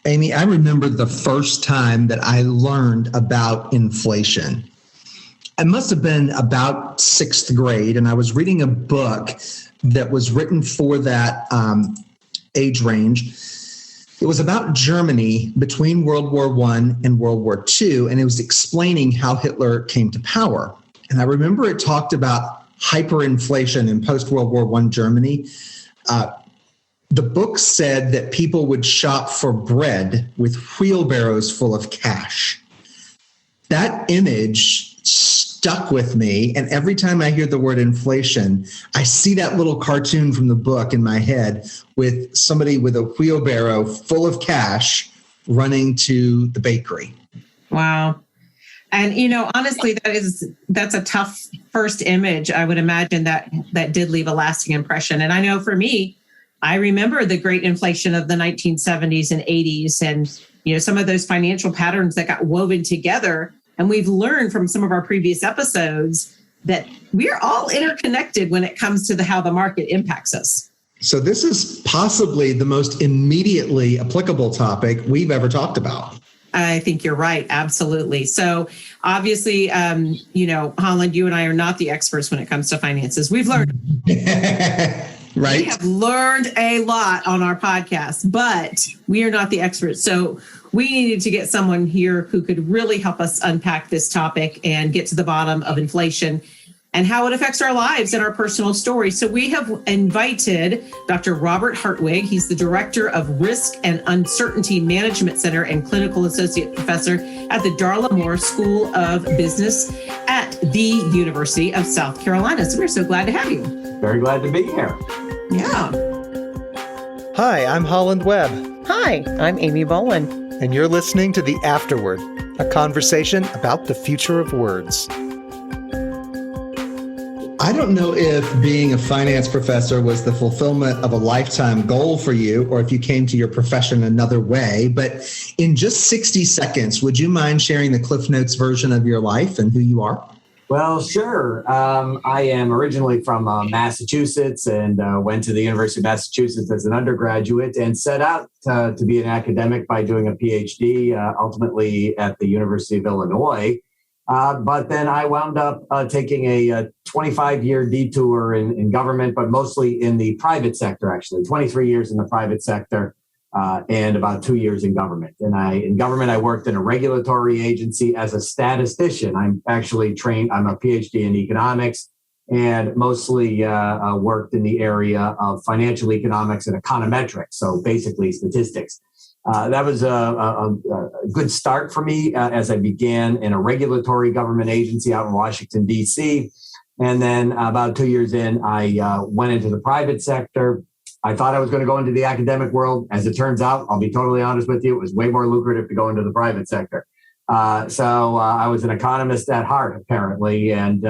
Amy, I remember the first time that I learned about inflation. I must have been about sixth grade, and I was reading a book that was written for that age range. It was about Germany between World War I and World War II, and it was explaining how Hitler came to power. And I remember it talked about hyperinflation in post-World War I Germany. The book said that people would shop for bread with wheelbarrows full of cash. That image stuck with me, and every time I hear the word inflation, I see that little cartoon from the book in my head with somebody with a wheelbarrow full of cash running to the bakery. Wow. And, honestly, that's a tough first image. I would imagine that did leave a lasting impression. And I know for me, I remember the great inflation of the 1970s and 80s and, some of those financial patterns that got woven together. And we've learned from some of our previous episodes that we're all interconnected when it comes to how the market impacts us. So this is possibly the most immediately applicable topic we've ever talked about. I think you're right. Absolutely. So obviously, Holland, you and I are not the experts when it comes to finances. We've learned. Right. We have learned a lot on our podcast, but we are not the experts. So we needed to get someone here who could really help us unpack this topic and get to the bottom of inflation and how it affects our lives and our personal stories. So we have invited Dr. Robert Hartwig. He's the Director of Risk and Uncertainty Management Center and Clinical Associate Professor at the Darla Moore School of Business at the University of South Carolina. So we're so glad to have you. Very glad to be here. Yeah. Hi, I'm Holland Webb. Hi, I'm Amy Boland. And you're listening to The Afterword, a conversation about the future of words. I don't know if being a finance professor was the fulfillment of a lifetime goal for you, or if you came to your profession another way, but in just 60 seconds, would you mind sharing the Cliff Notes version of your life and who you are? Well, sure. I am originally from Massachusetts and went to the University of Massachusetts as an undergraduate and set out to be an academic by doing a PhD, ultimately at the University of Illinois. But then I wound up taking a 25-year detour in government, but mostly in the private sector, actually, 23 years in the private sector and about 2 years in government. And in government, I worked in a regulatory agency as a statistician. I'm actually trained, I'm a PhD in economics and mostly worked in the area of financial economics and econometrics, so basically statistics. That was a good start for me as I began in a regulatory government agency out in Washington, D.C. And then about 2 years in, I went into the private sector. I thought I was going to go into the academic world. As it turns out, I'll be totally honest with you, it was way more lucrative to go into the private sector. So I was an economist at heart, apparently. And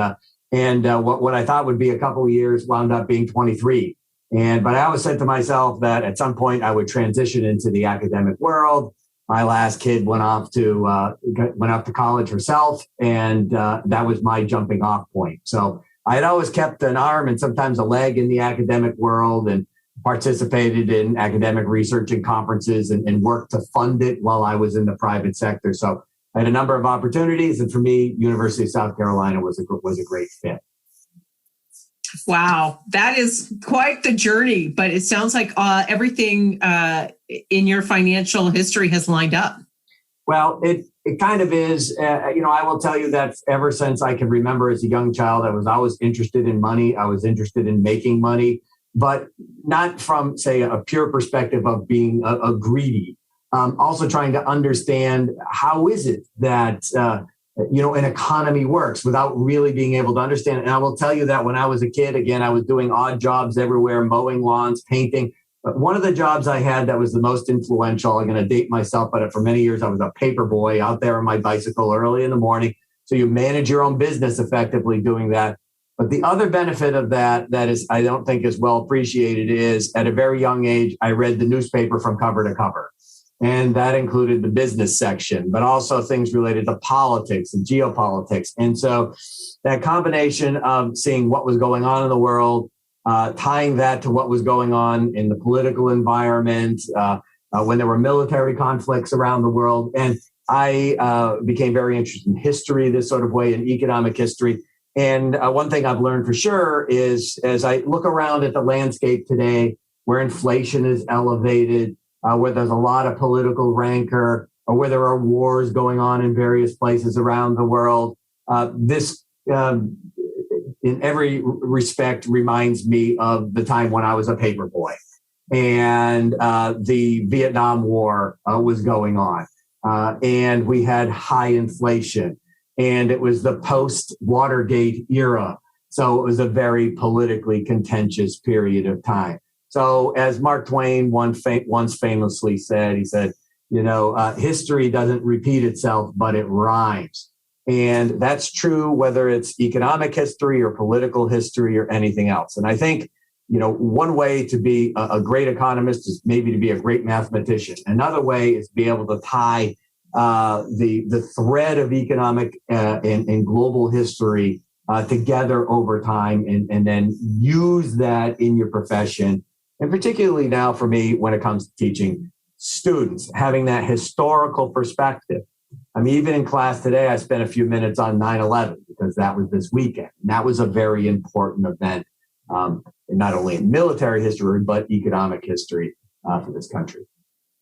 what I thought would be a couple of years wound up being 23. But I always said to myself that at some point I would transition into the academic world. My last kid went off to college herself, and that was my jumping off point. So I had always kept an arm and sometimes a leg in the academic world and participated in academic research and conferences and worked to fund it while I was in the private sector. So I had a number of opportunities, and for me, University of South Carolina was a great fit. Wow, that is quite the journey, but it sounds like everything in your financial history has lined up. Well, it kind of is. I will tell you that ever since I can remember as a young child, I was always interested in money. I was interested in making money, but not from, say, a pure perspective of being a greedy. Also trying to understand how is it that an economy works without really being able to understand it. And I will tell you that when I was a kid, again, I was doing odd jobs everywhere, mowing lawns, painting. But one of the jobs I had that was the most influential, I'm going to date myself, but for many years I was a paper boy out there on my bicycle early in the morning. So you manage your own business effectively doing that. But the other benefit of that is I don't think is well appreciated is at a very young age, I read the newspaper from cover to cover. And that included the business section, but also things related to politics and geopolitics. And so that combination of seeing what was going on in the world, tying that to what was going on in the political environment, when there were military conflicts around the world. And I became very interested in history, this sort of way, in economic history. And one thing I've learned for sure is as I look around at the landscape today, where inflation is elevated, where there's a lot of political rancor, or where there are wars going on in various places around the world, this in every respect reminds me of the time when I was a paper boy and the Vietnam War was going on. And we had high inflation, and it was the post-Watergate era. So it was a very politically contentious period of time. So as Mark Twain once famously said, he said, history doesn't repeat itself, but it rhymes. And that's true whether it's economic history or political history or anything else. And I think, one way to be a great economist is maybe to be a great mathematician. Another way is to be able to tie the thread of economic and global history together over time and then use that in your profession. And particularly now for me, when it comes to teaching students, having that historical perspective. I mean, even in class today, I spent a few minutes on 9/11 because that was this weekend. And that was a very important event, not only in military history, but economic history for this country.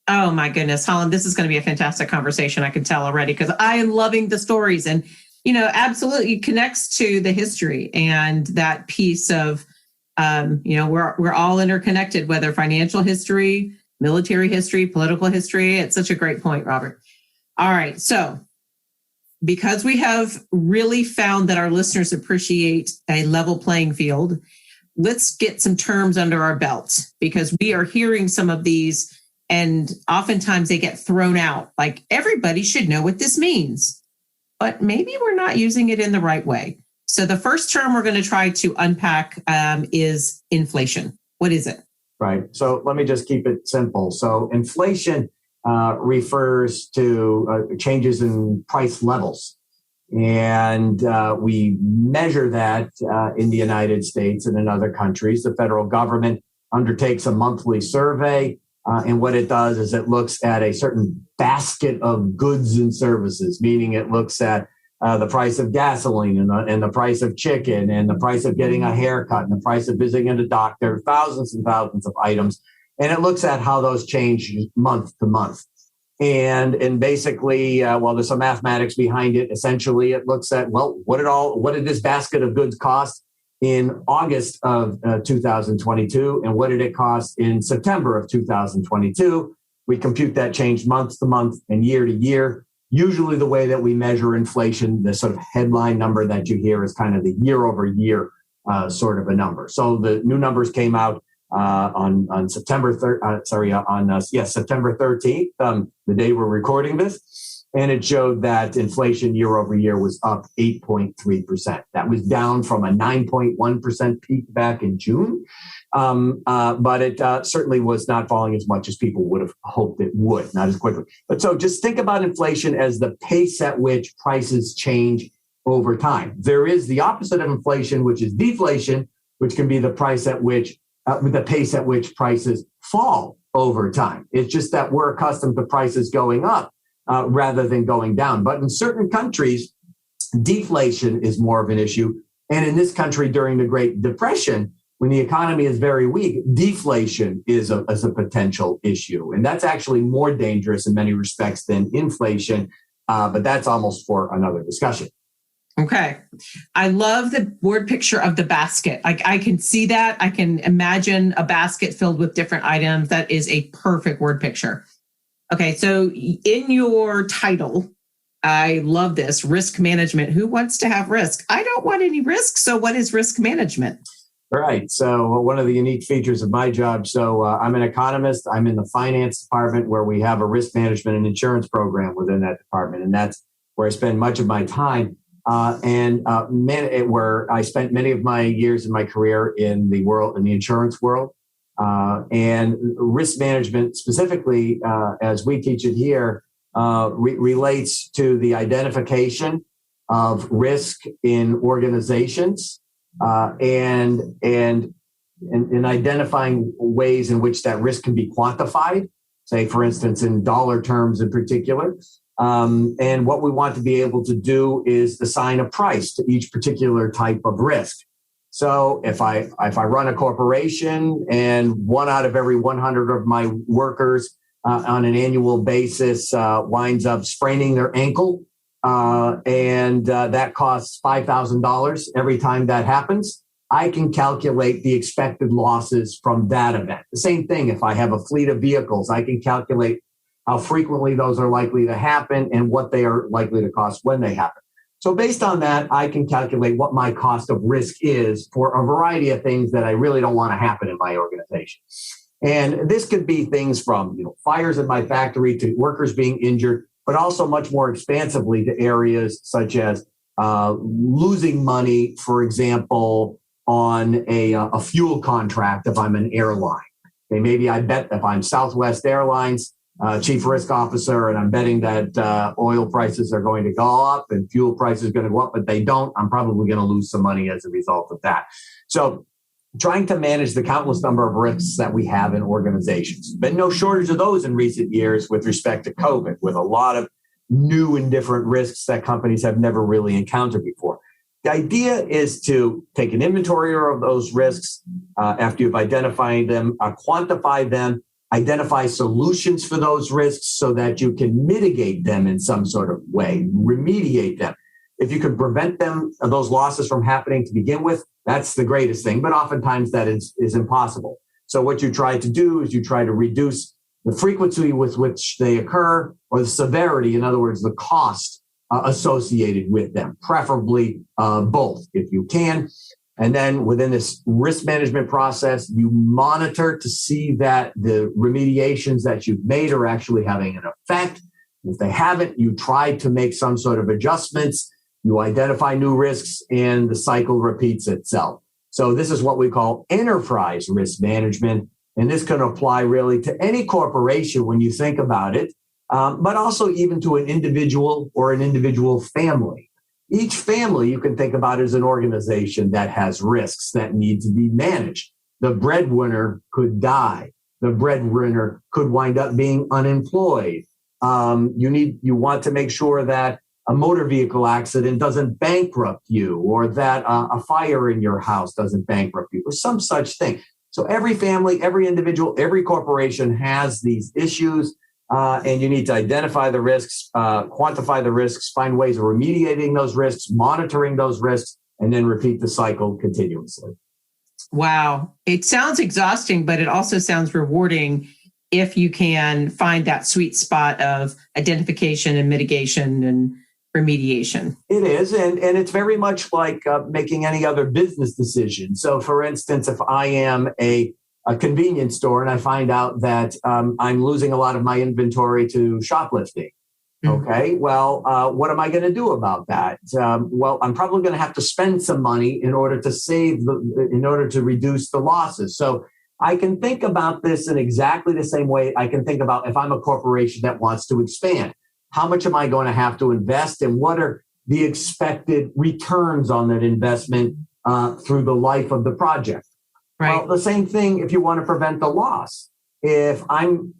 Oh, my goodness, Holland, this is going to be a fantastic conversation. I can tell already because I am loving the stories and, absolutely connects to the history and that piece of, we're all interconnected, whether financial history, military history, political history. It's such a great point, Robert. All right. So because we have really found that our listeners appreciate a level playing field, let's get some terms under our belt because we are hearing some of these and oftentimes they get thrown out. Like everybody should know what this means, but maybe we're not using it in the right way. So the first term we're going to try to unpack is inflation. What is it? Right. So let me just keep it simple. So inflation refers to changes in price levels. And we measure that in the United States and in other countries. The federal government undertakes a monthly survey. And what it does is it looks at a certain basket of goods and services, meaning it looks at the price of gasoline and the price of chicken and the price of getting a haircut and the price of visiting a doctor, thousands and thousands of items. And it looks at how those change month to month. And basically, there's some mathematics behind it. Essentially, it looks at, what did this basket of goods cost in August of 2022? And what did it cost in September of 2022? We compute that change month to month and year to year. Usually the way that we measure inflation, the sort of headline number that you hear is kind of the year over year sort of a number. So the new numbers came out on September 13th, the day we're recording this. And it showed that inflation year over year was up 8.3%. That was down from a 9.1% peak back in June. But it certainly was not falling as much as people would have hoped it would, not as quickly. But so just think about inflation as the pace at which prices change over time. There is the opposite of inflation, which is deflation, which can be the pace at which prices fall over time. It's just that we're accustomed to prices going up rather than going down. But in certain countries, deflation is more of an issue. And in this country during the Great Depression, when the economy is very weak, deflation is a potential issue. And that's actually more dangerous in many respects than inflation. But that's almost for another discussion. Okay. I love the word picture of the basket. I can see that. I can imagine a basket filled with different items. That is a perfect word picture. Okay. So in your title, I love this, risk management. Who wants to have risk? I don't want any risk. So what is risk management? All right. So one of the unique features of my job. So I'm an economist. I'm in the finance department where we have a risk management and insurance program within that department. And that's where I spend much of my time. Where I spent many of my years in my career in the insurance world, and risk management specifically, as we teach it here, relates to the identification of risk in organizations, and in identifying ways in which that risk can be quantified. say, for instance, in dollar terms in particular. And what we want to be able to do is assign a price to each particular type of risk. So if I run a corporation and 1 out of every 100 of my workers on an annual basis winds up spraining their ankle, and that costs $5,000 every time that happens, I can calculate the expected losses from that event. The same thing, if I have a fleet of vehicles, I can calculate how frequently those are likely to happen and what they are likely to cost when they happen. So based on that, I can calculate what my cost of risk is for a variety of things that I really don't want to happen in my organization. And this could be things from fires in my factory to workers being injured, but also much more expansively to areas such as losing money, for example, on a fuel contract if I'm an airline. Okay, maybe I bet if I'm Southwest Airlines chief risk officer and I'm betting that oil prices are going to go up and fuel prices are going to go up, but they don't, I'm probably going to lose some money as a result of that. So trying to manage the countless number of risks that we have in organizations. Been no shortage of those in recent years with respect to COVID, with a lot of new and different risks that companies have never really encountered before. The idea is to take an inventory of those risks after you've identified them, quantify them, identify solutions for those risks so that you can mitigate them in some sort of way, remediate them. If you can prevent them, those losses from happening to begin with, that's the greatest thing. But oftentimes that is impossible. So what you try to do is you try to reduce the frequency with which they occur or the severity, in other words, the cost associated with them, preferably both if you can. And then within this risk management process, you monitor to see that the remediations that you've made are actually having an effect. If they haven't, you try to make some sort of adjustments. You identify new risks and the cycle repeats itself. So this is what we call enterprise risk management. And this can apply really to any corporation when you think about it, but also even to an individual or an individual family. Each family you can think about as an organization that has risks that need to be managed. The breadwinner could die. The breadwinner could wind up being unemployed. You want to make sure that a motor vehicle accident doesn't bankrupt you, or that a fire in your house doesn't bankrupt you, or some such thing. So every family, every individual, every corporation has these issues. And you need to identify the risks, quantify the risks, find ways of remediating those risks, monitoring those risks, and then repeat the cycle continuously. Wow. It sounds exhausting, but it also sounds rewarding if you can find that sweet spot of identification and mitigation and remediation. It is. And it's very much like making any other business decision. So, for instance, if I am a convenience store and I find out that I'm losing a lot of my inventory to shoplifting. Okay, well, what am I going to do about that? Well, I'm probably going to have to spend some money in order to reduce the losses. So I can think about this in exactly the same way I can think about if I'm a corporation that wants to expand. How much am I going to have to invest, and what are the expected returns on that investment through the life of the project? Right. Well, the same thing if you want to prevent the loss. If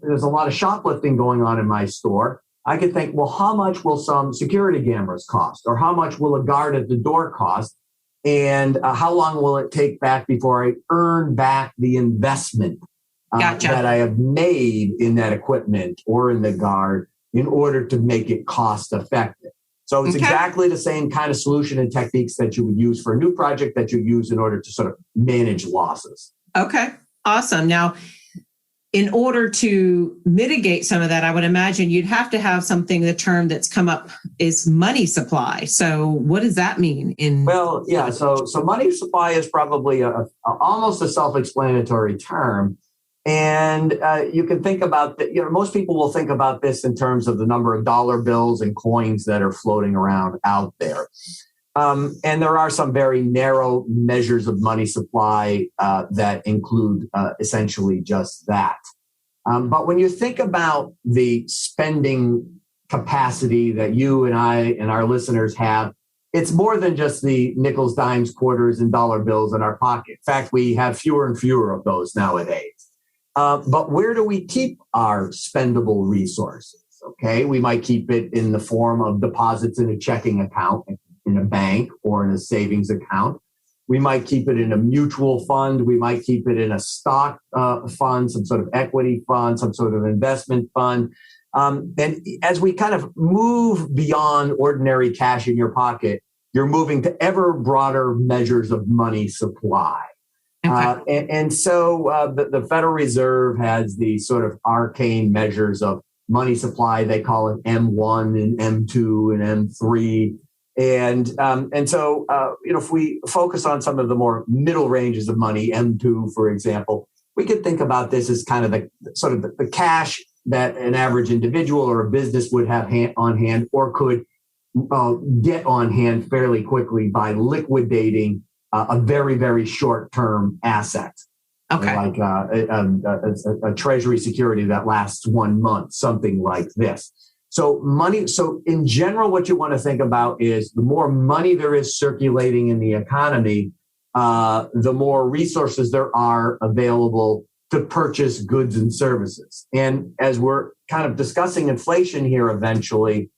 there's a lot of shoplifting going on in my store, I could think, well, how much will some security cameras cost? Or how much will a guard at the door cost? And how long will it take back before I earn back the investment that I have made in that equipment or in the guard in order to make it cost effective? So it's exactly the same kind of solution and techniques that you would use for a new project that you use in order to sort of manage losses. Okay, awesome. Now, in order to mitigate some of that, I would imagine you'd have to have something, the term that's come up is money supply. So what does that mean? Well, yeah, so money supply is probably almost a self-explanatory term. And you can think about that. Most people will think about this in terms of the number of dollar bills and coins that are floating around out there. And there are some very narrow measures of money supply that include essentially just that. But when you think about the spending capacity that you and I and our listeners have, it's more than just the nickels, dimes, quarters, and dollar bills in our pocket. In fact, we have fewer and fewer of those nowadays. But where do we keep our spendable resources? Okay, we might keep it in the form of deposits in a checking account in a bank or in a savings account. We might keep it in a mutual fund. We might keep it in a stock fund, some sort of equity fund, some sort of investment fund. And as we kind of move beyond ordinary cash in your pocket, you're moving to ever broader measures of money supply. Okay. So the Federal Reserve has these sort of arcane measures of money supply. They call it M1 and M2 and M3. And so if we focus on some of the more middle ranges of money, M2, for example, we could think about this as kind of the cash that an average individual or a business would have on hand or could get on hand fairly quickly by liquidating a very, very short-term asset. Okay. Like a treasury security that lasts 1 month, something like this. So in general, what you want to think about is the more money there is circulating in the economy, the more resources there are available to purchase goods and services. And as we're kind of discussing inflation here eventually,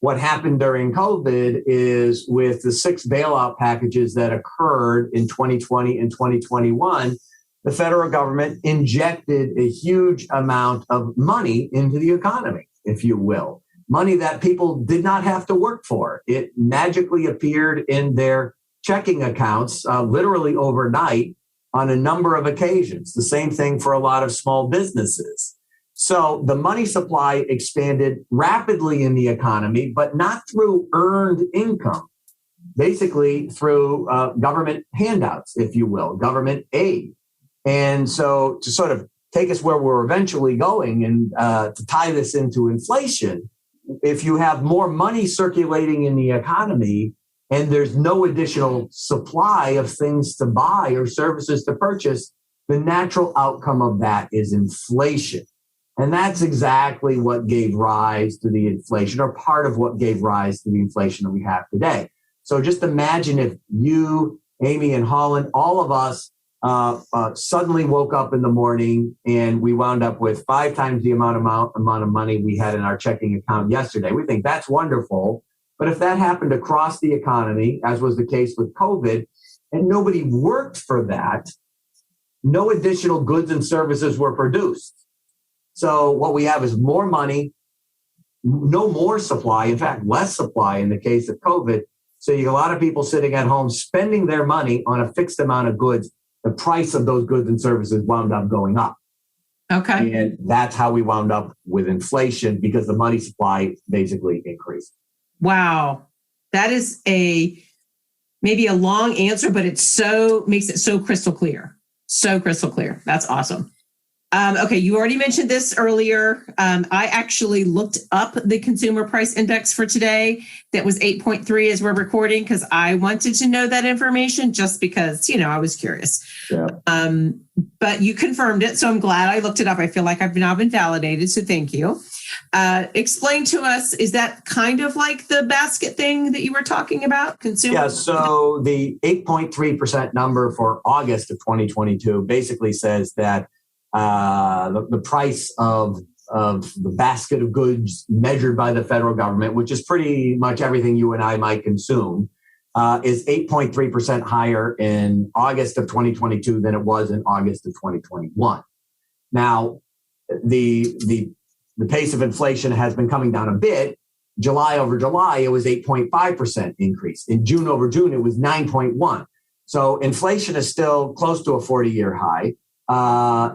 what happened during COVID is with the 6 bailout packages that occurred in 2020 and 2021, the federal government injected a huge amount of money into the economy, if you will. Money that people did not have to work for. It magically appeared in their checking accounts literally overnight on a number of occasions. The same thing for a lot of small businesses. So the money supply expanded rapidly in the economy, but not through earned income, basically through government handouts, if you will, government aid. And so to sort of take us where we're eventually going and to tie this into inflation, if you have more money circulating in the economy and there's no additional supply of things to buy or services to purchase, the natural outcome of that is inflation. And that's exactly what gave rise to the inflation, or part of what gave rise to the inflation that we have today. So just imagine if you, Amy and Holland, all of us suddenly woke up in the morning and we wound up with 5 times the amount of money we had in our checking account yesterday. We think that's wonderful. But if that happened across the economy, as was the case with COVID, and nobody worked for that, no additional goods and services were produced. So what we have is more money, no more supply, in fact, less supply in the case of COVID. So you have a lot of people sitting at home spending their money on a fixed amount of goods. The price of those goods and services wound up going up. Okay. And that's how we wound up with inflation, because the money supply basically increased. Wow. That is maybe a long answer, but makes it so crystal clear. So crystal clear. That's awesome. Okay, you already mentioned this earlier. I actually looked up the consumer price index for today. That was 8.3 as we're recording, because I wanted to know that information just because, I was curious. Yeah. But you confirmed it, so I'm glad I looked it up. I feel like I've now been validated, so thank you. Explain to us, is that kind of like the basket thing that you were talking about? Consumer? Yeah, so the 8.3% number for August of 2022 basically says that the price of the basket of goods measured by the federal government, which is pretty much everything you and I might consume, is 8.3% higher in August of 2022 than it was in August of 2021. Now, the pace of inflation has been coming down a bit. July over July, it was 8.5% increase. In June over June, it was 9.1. So inflation is still close to a 40-year high.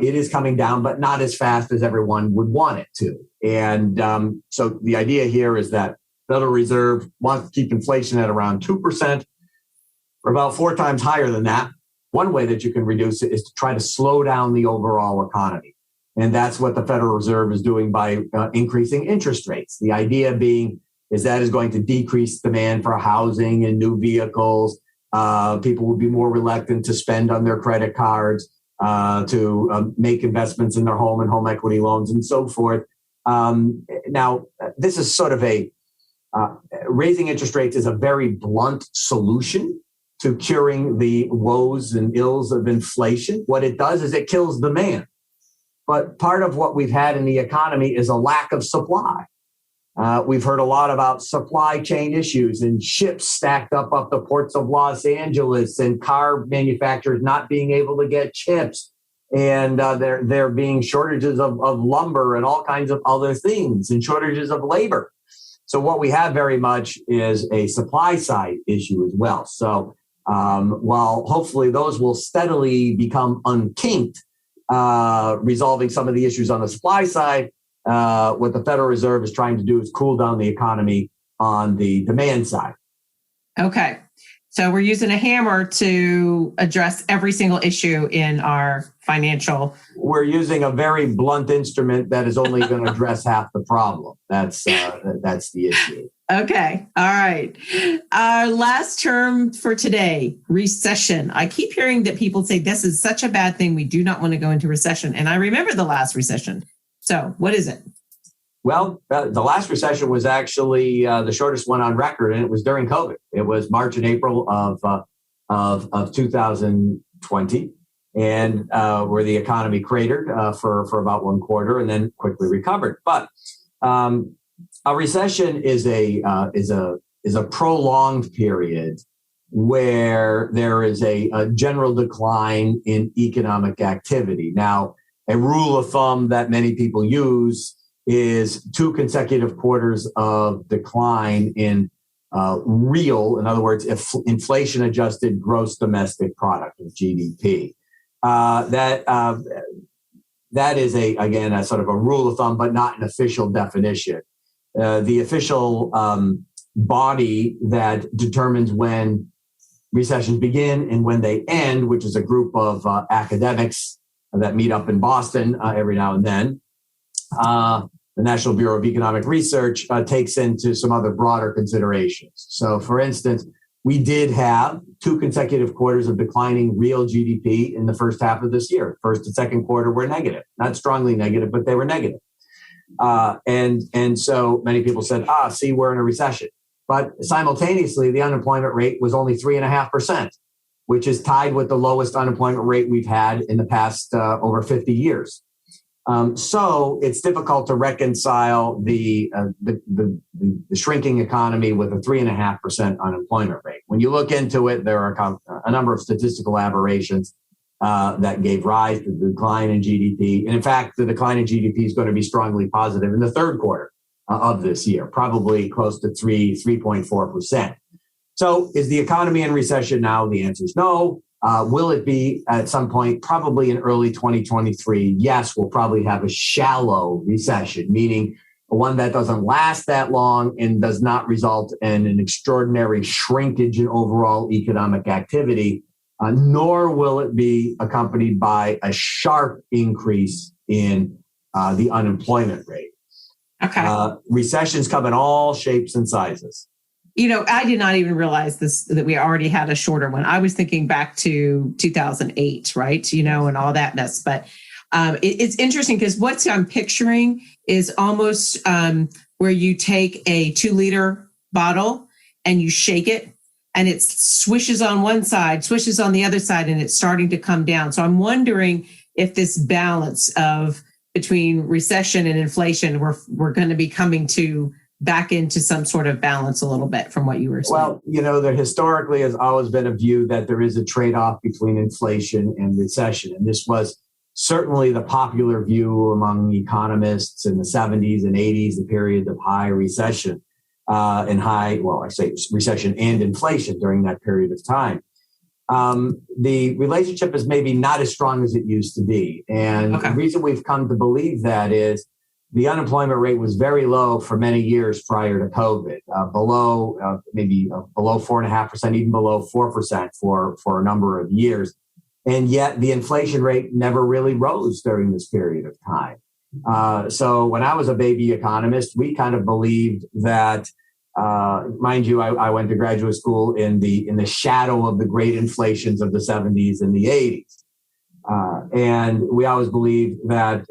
It is coming down, but not as fast as everyone would want it to. And so the idea here is that Federal Reserve wants to keep inflation at around 2%, or about 4 times higher than that. One way that you can reduce it is to try to slow down the overall economy. And that's what the Federal Reserve is doing by increasing interest rates. The idea being is that is going to decrease demand for housing and new vehicles. People will be more reluctant to spend on their credit cards, to make investments in their home and home equity loans and so forth. Now, this is sort of raising interest rates is a very blunt solution to curing the woes and ills of inflation. What it does is it kills demand. But part of what we've had in the economy is a lack of supply. We've heard a lot about supply chain issues and ships stacked up the ports of Los Angeles and car manufacturers not being able to get chips. And there being shortages of lumber and all kinds of other things and shortages of labor. So what we have very much is a supply side issue as well. So while hopefully those will steadily become unkinked, resolving some of the issues on the supply side, what the Federal Reserve is trying to do is cool down the economy on the demand side. Okay. So we're using a hammer to address every single issue in our financial. We're using a very blunt instrument that is only going to address half the problem. That's the issue. Okay. All right. Our last term for today, recession. I keep hearing that people say this is such a bad thing. We do not want to go into recession. And I remember the last recession. So what is it? Well, the last recession was actually the shortest one on record, and it was during COVID. It was March and April of 2020, and where the economy cratered for about one quarter and then quickly recovered. But a recession is a prolonged period where there is a general decline in economic activity. Now, a rule of thumb that many people use is 2 consecutive quarters of decline in real, in other words, inflation adjusted gross domestic product, or GDP. That is again a sort of a rule of thumb, but not an official definition. The official body that determines when recessions begin and when they end, which is a group of academics that meet up in Boston every now and then. The National Bureau of Economic Research takes into some other broader considerations. So, for instance, we did have 2 consecutive quarters of declining real GDP in the first half of this year. First and second quarter were negative, not strongly negative, but they were negative. And so many people said, see, we're in a recession. But simultaneously, the unemployment rate was only 3.5%, which is tied with the lowest unemployment rate we've had in the past over 50 years. So it's difficult to reconcile the shrinking economy with a 3.5% unemployment rate. When you look into it, there are a number of statistical aberrations that gave rise to the decline in GDP. And in fact, the decline in GDP is going to be strongly positive in the third quarter of this year, probably close to 3.4%. So is the economy in recession now? The answer is no. Will it be at some point? Probably in early 2023. Yes, we'll probably have a shallow recession, meaning one that doesn't last that long and does not result in an extraordinary shrinkage in overall economic activity, nor will it be accompanied by a sharp increase in the unemployment rate. Okay. Recessions come in all shapes and sizes. I did not even realize that we already had a shorter one. I was thinking back to 2008, right? And all that mess. But it's interesting because what I'm picturing is almost where you take a 2-liter bottle and you shake it and it swishes on one side, swishes on the other side, and it's starting to come down. So I'm wondering if this balance of between recession and inflation, we're going to be coming to back into some sort of balance a little bit from what you were saying. Well, there historically has always been a view that there is a trade-off between inflation and recession. And this was certainly the popular view among economists in the 70s and 80s, the period of high recession recession and inflation during that period of time. The relationship is maybe not as strong as it used to be. And The reason we've come to believe that is the unemployment rate was very low for many years prior to COVID, below 4.5%, even below 4% for a number of years. And yet the inflation rate never really rose during this period of time. So when I was a baby economist, we kind of believed that, mind you, I went to graduate school in the shadow of the great inflations of the 70s and the 80s. And we always believed that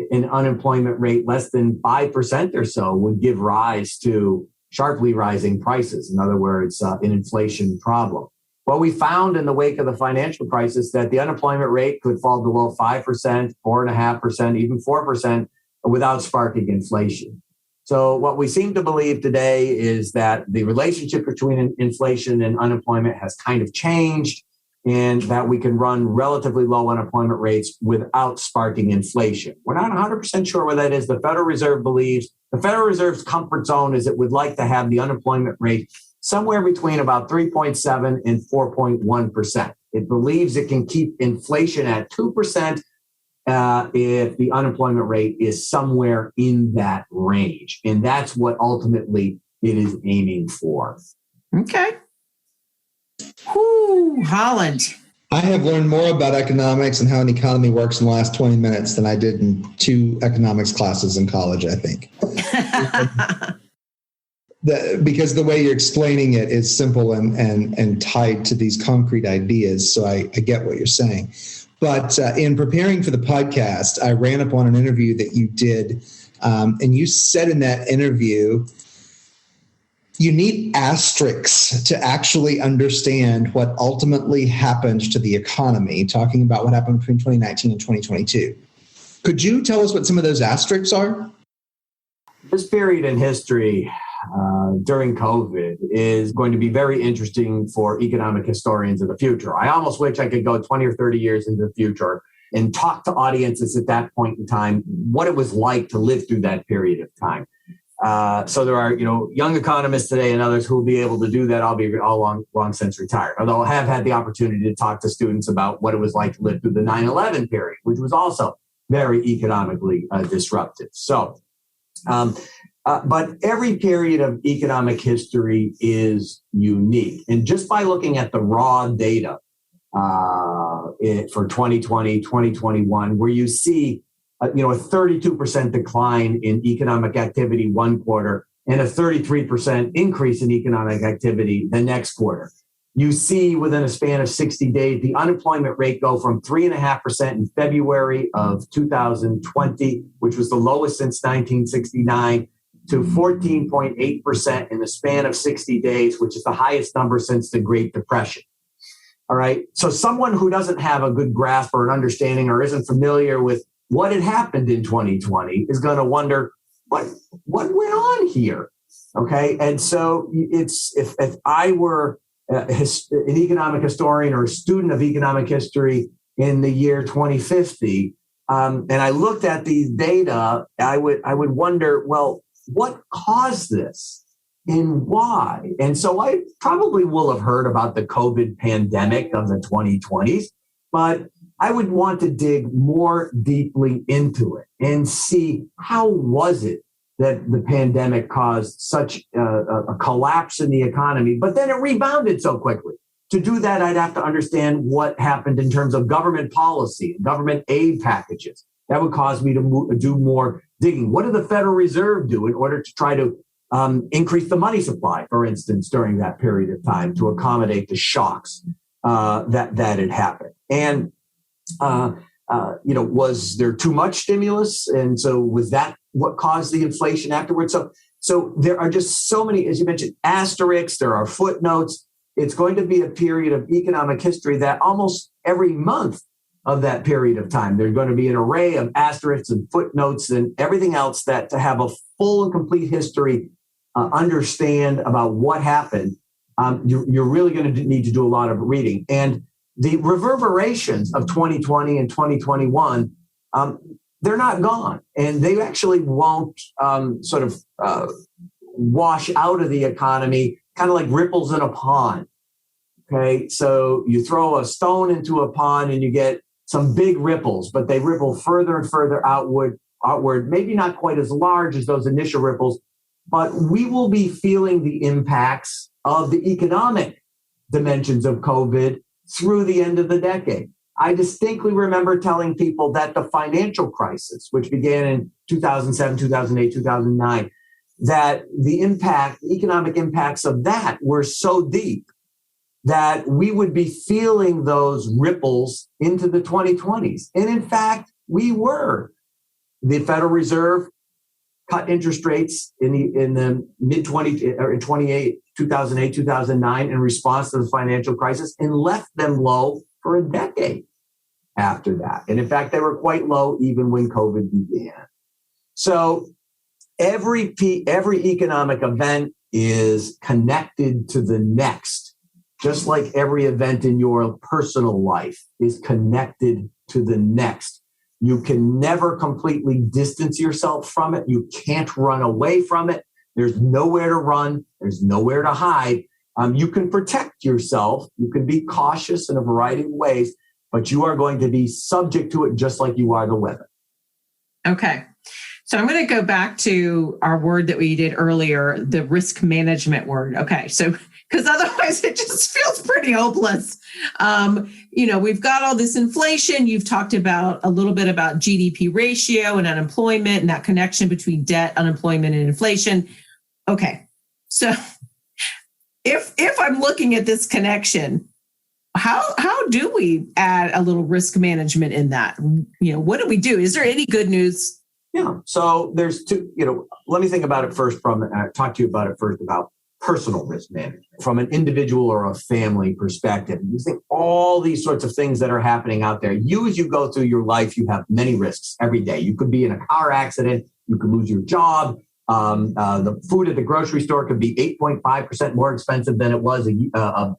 an unemployment rate less than 5% or so would give rise to sharply rising prices. In other words, an inflation problem. Well, we found in the wake of the financial crisis that the unemployment rate could fall below 5%, 4.5%, even 4% without sparking inflation. So what we seem to believe today is that the relationship between inflation and unemployment has kind of changed, and that we can run relatively low unemployment rates without sparking inflation. We're not 100% sure what that is. The Federal Reserve believes the Federal Reserve's comfort zone is it would like to have the unemployment rate somewhere between about 3.7 and 4.1%. It believes it can keep inflation at 2% if the unemployment rate is somewhere in that range. And that's what ultimately it is aiming for. Okay. Whoo, Holland. I have learned more about economics and how an economy works in the last 20 minutes than I did in 2 economics classes in college, I think. Because the way you're explaining it is simple and tied to these concrete ideas. So I get what you're saying. But in preparing for the podcast, I ran upon an interview that you did. And you said in that interview, you need asterisks to actually understand what ultimately happened to the economy, talking about what happened between 2019 and 2022. Could you tell us what some of those asterisks are? This period in history during COVID is going to be very interesting for economic historians of the future. I almost wish I could go 20 or 30 years into the future and talk to audiences at that point in time what it was like to live through that period of time. So there are, young economists today and others who will be able to do that. I'll be long since retired, although I have had the opportunity to talk to students about what it was like to live through the 9/11 period, which was also very economically disruptive. So, but every period of economic history is unique. And just by looking at the raw data for 2020, 2021, where you see a 32% decline in economic activity one quarter and a 33% increase in economic activity the next quarter. You see within a span of 60 days, the unemployment rate go from 3.5% in February of 2020, which was the lowest since 1969, to 14.8% in the span of 60 days, which is the highest number since the Great Depression. All right. So someone who doesn't have a good grasp or an understanding or isn't familiar with what had happened in 2020 is going to wonder what went on here. Okay. And so it's if I were an economic historian or a student of economic history in the year 2050, and I looked at these data, I would wonder, well, what caused this and why? And so I probably will have heard about the COVID pandemic of the 2020s, but I would want to dig more deeply into it and see how was it that the pandemic caused such a collapse in the economy, but then it rebounded so quickly. To do that, I'd have to understand what happened in terms of government policy, government aid packages. That would cause me to do more digging. What did the Federal Reserve do in order to try to increase the money supply, for instance, during that period of time to accommodate the shocks that had happened? And was there too much stimulus? And so was that what caused the inflation afterwards? So there are just so many, as you mentioned, asterisks, there are footnotes. It's going to be a period of economic history that almost every month of that period of time, there's going to be an array of asterisks and footnotes and everything else that to have a full and complete history, understand about what happened, you're really going to need to do a lot of reading. And the reverberations of 2020 and 2021, they're not gone. And they actually won't wash out of the economy, kind of like ripples in a pond. Okay, so you throw a stone into a pond and you get some big ripples, but they ripple further and further outward, maybe not quite as large as those initial ripples, but we will be feeling the impacts of the economic dimensions of COVID through the end of the decade. I distinctly remember telling people that the financial crisis, which began in 2007, 2008, 2009, that the economic impacts of that were so deep that we would be feeling those ripples into the 2020s. And in fact, we were. The Federal Reserve cut interest rates in the mid 2008, 2009 in response to the financial crisis and left them low for a decade after that. And in fact, they were quite low even when COVID began. So every economic event is connected to the next, just like every event in your personal life is connected to the next. You can never completely distance yourself from it. You can't run away from it. There's nowhere to run. There's nowhere to hide. You can protect yourself. You can be cautious in a variety of ways, but you are going to be subject to it just like you are the weather. Okay. So I'm going to go back to our word that we did earlier, the risk management word. Okay. So, because otherwise it just feels pretty hopeless. We've got all this inflation. You've talked about a little bit about GDP ratio and unemployment and that connection between debt, unemployment, and inflation. Okay. So if I'm looking at this connection, how do we add a little risk management in that? What do we do? Is there any good news? Yeah. So there's two, let me think about it first talk to you about it first about personal risk management from an individual or a family perspective. You think all these sorts of things that are happening out there. As you go through your life, you have many risks every day. You could be in a car accident. You could lose your job. The food at the grocery store could be 8.5% more expensive than it was a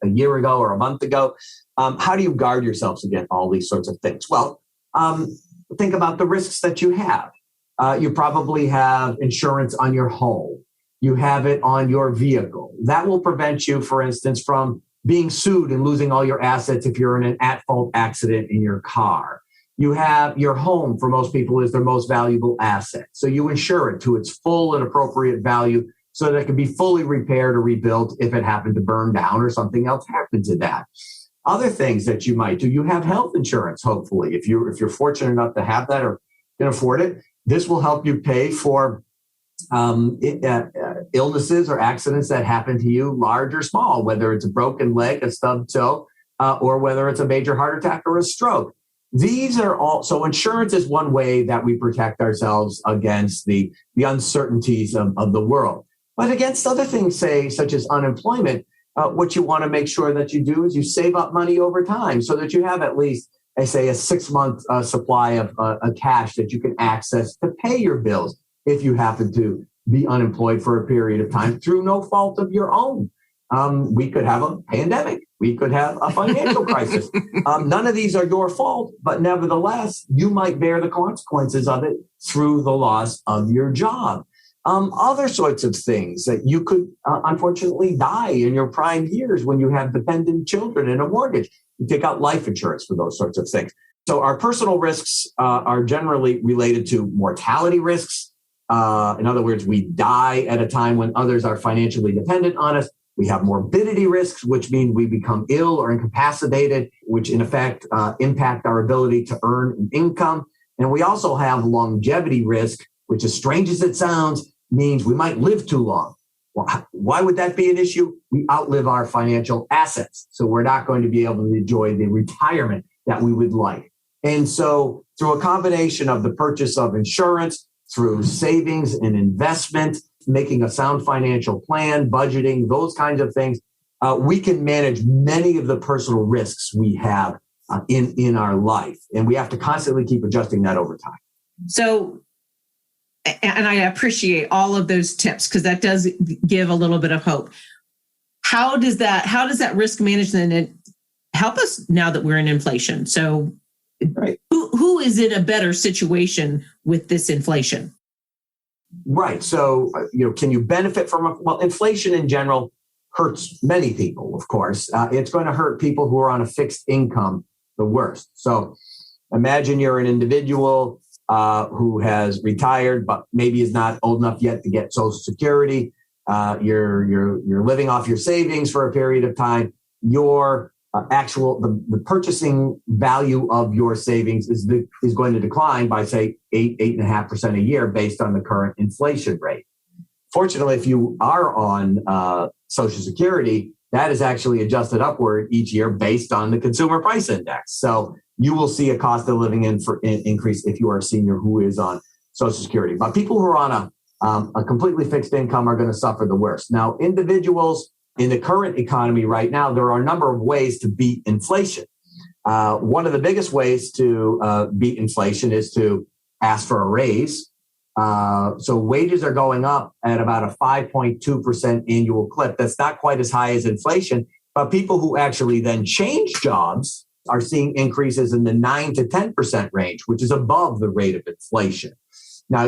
year ago or a month ago. How do you guard yourselves against all these sorts of things? Well, think about the risks that you have. You probably have insurance on your home. You have it on your vehicle. That will prevent you, for instance, from being sued and losing all your assets if you're in an at-fault accident in your car. You have your home, for most people, is their most valuable asset. So you insure it to its full and appropriate value so that it can be fully repaired or rebuilt if it happened to burn down or something else happened to that. Other things that you might do, you have health insurance, hopefully. If you're fortunate enough to have that or can afford it, this will help you pay for illnesses or accidents that happen to you, large or small, whether it's a broken leg, a stubbed toe, or whether it's a major heart attack or a stroke. These are all, so insurance is one way that we protect ourselves against the uncertainties of the world. But against other things, say, such as unemployment, what you want to make sure that you do is you save up money over time so that you have at least, I say, a 6-month supply of cash that you can access to pay your bills if you happen to be unemployed for a period of time through no fault of your own. We could have a pandemic. We could have a financial crisis. None of these are your fault, but nevertheless, you might bear the consequences of it through the loss of your job. Other sorts of things that you could unfortunately die in your prime years when you have dependent children and a mortgage. You take out life insurance for those sorts of things. So our personal risks are generally related to mortality risks. In other words, we die at a time when others are financially dependent on us. We have morbidity risks, which mean we become ill or incapacitated, which in effect impact our ability to earn an income. And we also have longevity risk, which, as strange as it sounds, means we might live too long. Well, why would that be an issue? We outlive our financial assets. So we're not going to be able to enjoy the retirement that we would like. And so through a combination of the purchase of insurance, through savings and investment, making a sound financial plan, budgeting, those kinds of things, we can manage many of the personal risks we have in our life. And we have to constantly keep adjusting that over time. So, and I appreciate all of those tips because that does give a little bit of hope. How does that risk management help us now that we're in inflation? So right. Who is in a better situation with this inflation? Right. So, can you benefit from well, inflation in general hurts many people, of course. It's going to hurt people who are on a fixed income the worst. So imagine you're an individual who has retired, but maybe is not old enough yet to get Social Security. You're living off your savings for a period of time. Your the purchasing value of your savings is going to decline by, say, 8.5% a year based on the current inflation rate. Fortunately, if you are on Social Security, that is actually adjusted upward each year based on the consumer price index. So you will see a cost of living increase if you are a senior who is on Social Security. But people who are on A completely fixed income are going to suffer the worst. Now, individuals in the current economy right now, there are a number of ways to beat inflation. One of the biggest ways to beat inflation is to ask for a raise. So wages are going up at about a 5.2% annual clip. That's not quite as high as inflation, but people who actually then change jobs are seeing increases in the 9 to 10% range, which is above the rate of inflation. Now,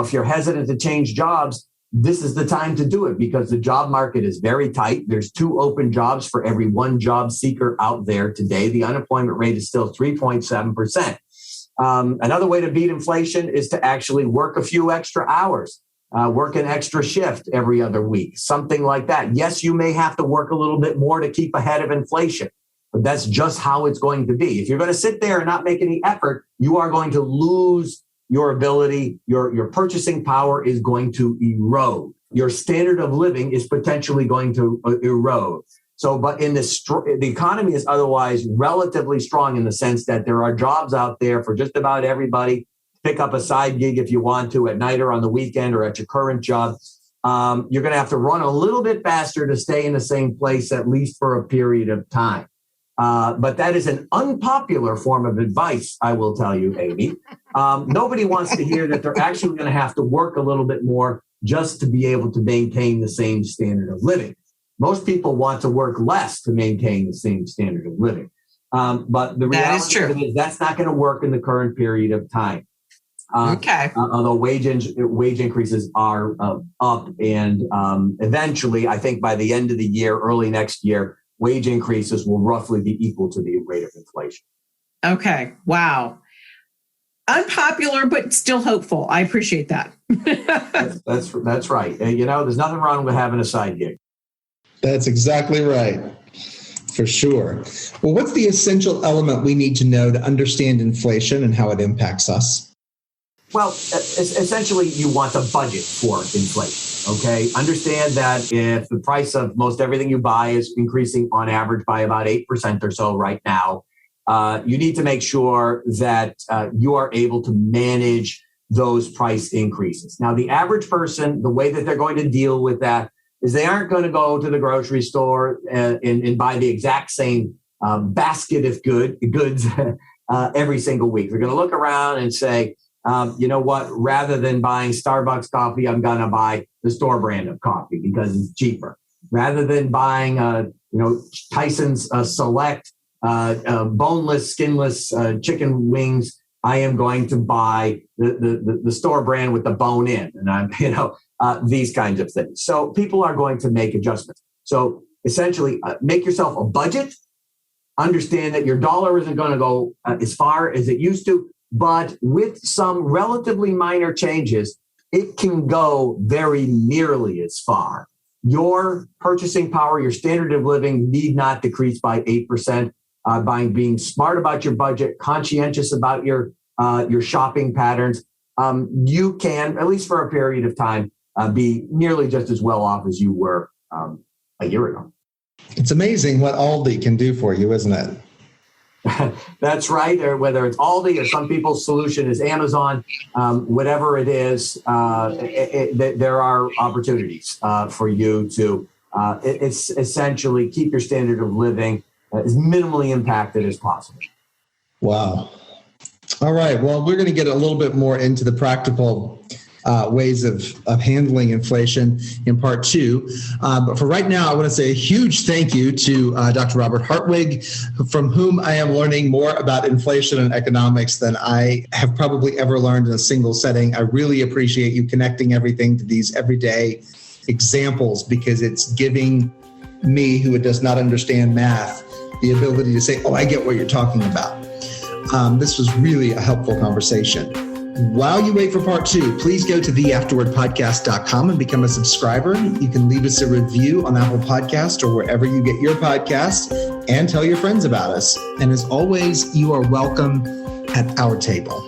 if you're hesitant to change jobs, this is the time to do it because the job market is very tight. There's 2 open jobs for every 1 job seeker out there today. The unemployment rate is still 3.7%. Another way to beat inflation is to actually work a few extra hours, work an extra shift every other week, something like that. Yes, you may have to work a little bit more to keep ahead of inflation, but that's just how it's going to be. If you're going to sit there and not make any effort, you are going to lose your ability, your purchasing power is going to erode. Your standard of living is potentially going to erode. So, but in this, the economy is otherwise relatively strong in the sense that there are jobs out there for just about everybody. Pick up a side gig if you want to at night or on the weekend or at your current job. You're going to have to run a little bit faster to stay in the same place, at least for a period of time. But that is an unpopular form of advice, I will tell you, Amy. Nobody wants to hear that they're actually going to have to work a little bit more just to be able to maintain the same standard of living. Most people want to work less to maintain the same standard of living. But the reality is that's not going to work in the current period of time. Although wage increases are up and eventually, I think by the end of the year, early next year, wage increases will roughly be equal to the rate of inflation. Okay. Wow. Unpopular, but still hopeful. I appreciate that. That's right. There's nothing wrong with having a side gig. That's exactly right. For sure. Well, what's the essential element we need to know to understand inflation and how it impacts us? Well, essentially, you want a budget for inflation, okay? Understand that if the price of most everything you buy is increasing on average by about 8% or so right now, you need to make sure that you are able to manage those price increases. Now, the average person, the way that they're going to deal with that is they aren't going to go to the grocery store and buy the exact same basket of goods every single week. They're going to look around and say, you know what, rather than buying Starbucks coffee, I'm going to buy the store brand of coffee because it's cheaper. Rather than buying, Tyson's Select boneless, skinless chicken wings, I am going to buy the store brand with the bone in, and these kinds of things. So people are going to make adjustments. So essentially, make yourself a budget. Understand that your dollar isn't going to go as far as it used to, but with some relatively minor changes, it can go very nearly as far. Your purchasing power, your standard of living need not decrease by 8%. By being smart about your budget, conscientious about your shopping patterns, you can, at least for a period of time, be nearly just as well off as you were a year ago. It's amazing what Aldi can do for you, isn't it? That's right. Or whether it's Aldi or some people's solution is Amazon, whatever it is, there are opportunities for you to it's essentially keep your standard of living as minimally impacted as possible. Wow. All right. Well, we're going to get a little bit more into the practical ways of handling inflation in part 2. But for right now, I want to say a huge thank you to Dr. Robert Hartwig, from whom I am learning more about inflation and economics than I have probably ever learned in a single setting. I really appreciate you connecting everything to these everyday examples, because it's giving me, who does not understand math, the ability to say, oh, I get what you're talking about. This was really a helpful conversation. While you wait for part 2, please go to theafterwordpodcast.com and become a subscriber. You can leave us a review on Apple Podcast or wherever you get your podcasts, and tell your friends about us. And as always, you are welcome at our table.